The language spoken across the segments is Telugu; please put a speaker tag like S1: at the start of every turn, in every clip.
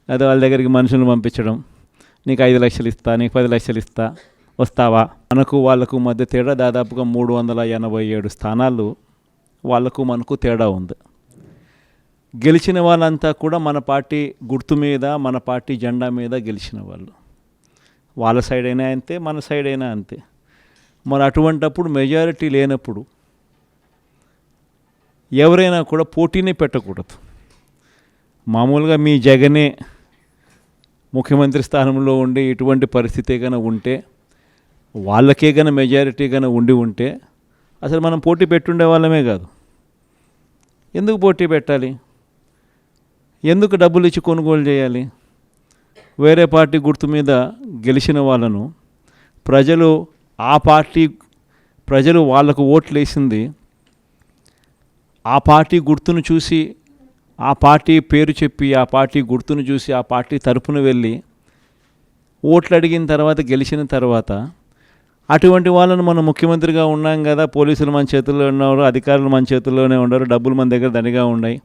S1: లేదా వాళ్ళ దగ్గరికి మనుషులను పంపించడం, నీకు 5 లక్షలు ఇస్తా, నీకు 10 లక్షలు ఇస్తా, వస్తావా. మనకు వాళ్ళకు మధ్య తేడా దాదాపుగా 387 స్థానాలు వాళ్ళకు మనకు తేడా ఉంది. గెలిచిన వాళ్ళంతా కూడా మన పార్టీ గుర్తు మీద, మన పార్టీ జెండా మీద గెలిచిన వాళ్ళు. వాళ్ళ సైడ్ అయినా అంతే, మన సైడ్ అయినా అంతే. మరి అటువంటప్పుడు మెజారిటీ లేనప్పుడు ఎవరైనా కూడా పోటీనే పెట్టకూడదు. మామూలుగా మీ జగనే ముఖ్యమంత్రి స్థానంలో ఉండి ఇటువంటి పరిస్థితి కన్నా ఉంటే, వాళ్ళకే కన్నా మెజారిటీ కన్నా ఉంటే అసలు మనం పోటీ పెట్టుండే వాళ్ళమే కాదు. ఎందుకు పోటీ పెట్టాలి? ఎందుకు డబ్బులు ఇచ్చి కొనుగోలు చేయాలి? వేరే పార్టీ గుర్తు మీద గెలిచిన వాళ్ళను ప్రజలు వాళ్ళకు ఓట్లు వేసింది ఆ పార్టీ గుర్తును చూసి, ఆ పార్టీ పేరు చెప్పి, ఆ పార్టీ గుర్తును చూసి, ఆ పార్టీ తరపున వెళ్ళి ఓట్లు అడిగిన తర్వాత, గెలిచిన తర్వాత అటువంటి వాళ్ళను మనం ముఖ్యమంత్రిగా ఉన్నాం కదా, పోలీసులు మన చేతుల్లో ఉన్నారు, అధికారులు మన చేతుల్లోనే ఉన్నారు, డబ్బులు మన దగ్గర దండిగా ఉన్నాయి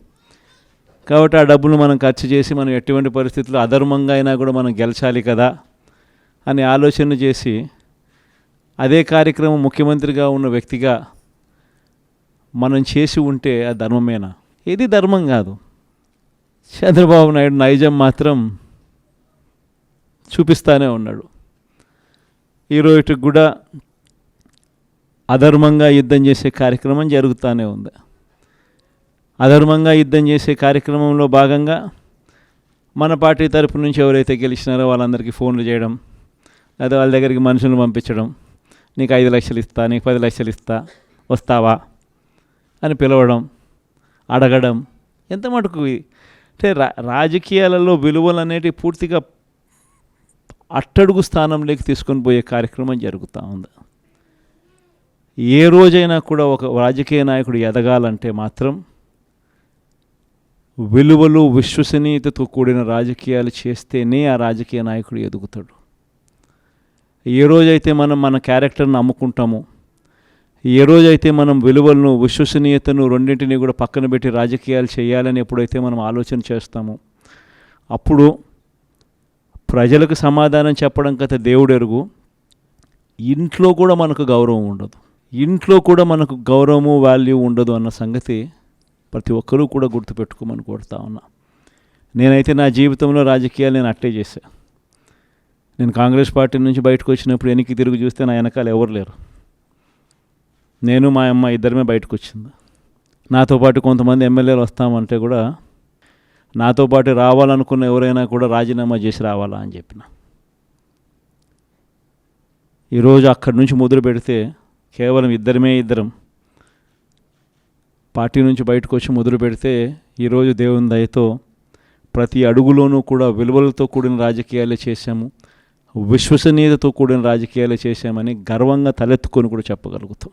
S1: కాబట్టి ఆ డబ్బులు మనం ఖర్చు చేసి మనం ఎటువంటి పరిస్థితుల్లో అధర్మంగా అయినా కూడా మనం గెలిచాలి కదా అని ఆలోచన చేసి అదే కార్యక్రమం ముఖ్యమంత్రిగా ఉన్న వ్యక్తిగా మనం చేసి ఉంటే అది ధర్మమేనా? ఇది ధర్మం కాదు. చంద్రబాబు నాయుడు నైజం మాత్రం చూపిస్తూనే ఉన్నాడు. ఈరోజుకి కూడా అధర్మంగా యుద్ధం చేసే కార్యక్రమం జరుగుతూనే ఉంది. అధర్మంగా యుద్ధం చేసే కార్యక్రమంలో భాగంగా మన పార్టీ తరపు నుంచి ఎవరైతే గెలిచినారో వాళ్ళందరికీ ఫోన్లు చేయడం, లేదా వాళ్ళ దగ్గరికి మనుషులను పంపించడం, నీకు 5 లక్షలు ఇస్తా, నీకు 10 లక్షలు ఇస్తా, వస్తావా అని పిలవడం, అడగడం. ఎంత మటుకు అంటే రాజకీయాలలో విలువలు అనేటివి పూర్తిగా అట్టడుగు స్థానంలోకి తీసుకొని పోయే కార్యక్రమం జరుగుతూ ఉంది. ఏ రోజైనా కూడా ఒక రాజకీయ నాయకుడు ఎదగాలంటే మాత్రం విలువలు, విశ్వసనీయతతో కూడిన రాజకీయాలు చేస్తేనే ఆ రాజకీయ నాయకుడు ఎదుగుతాడు. ఏ రోజైతే మనం మన క్యారెక్టర్ని అమ్ముకుంటామో, ఏ రోజైతే మనం విలువలను, విశ్వసనీయతను రెండింటినీ కూడా పక్కన పెట్టి రాజకీయాలు చేయాలని ఎప్పుడైతే మనం ఆలోచన చేస్తామో అప్పుడు ప్రజలకు సమాధానం చెప్పడం కథ దేవుడెరుగు, ఇంట్లో కూడా మనకు గౌరవం ఉండదు, ఇంట్లో కూడా మనకు గౌరవము, వాల్యూ ఉండదు అన్న సంగతి ప్రతి ఒక్కరూ కూడా గుర్తుపెట్టుకోమని కోరుతా ఉన్నా. నేనైతే నా జీవితంలో రాజకీయాలు నేను అట్టే చేశా. నేను కాంగ్రెస్ పార్టీ నుంచి బయటకు వచ్చినప్పుడు వెనక్కి తిరిగి చూస్తే నా వెనకాల ఎవరు లేరు. నేను మా అమ్మ ఇద్దరమే బయటకు వచ్చింది. నాతో పాటు కొంతమంది ఎమ్మెల్యేలు వస్తామంటే కూడా నాతో పాటు రావాలనుకున్న ఎవరైనా కూడా రాజీనామా చేసి రావాలా అని చెప్పిన. ఈరోజు అక్కడి నుంచి మొదలు పెడితే కేవలం ఇద్దరం పార్టీ నుంచి బయటకు వచ్చి మొదలు పెడితే ఈరోజు దేవుని దయతో ప్రతి అడుగులోనూ కూడా విలువలతో కూడిన రాజకీయాలే చేశాము, విశ్వసనీయతతో కూడిన రాజకీయాలే చేశామని గర్వంగా తలెత్తుకొని కూడా చెప్పగలుగుతాం.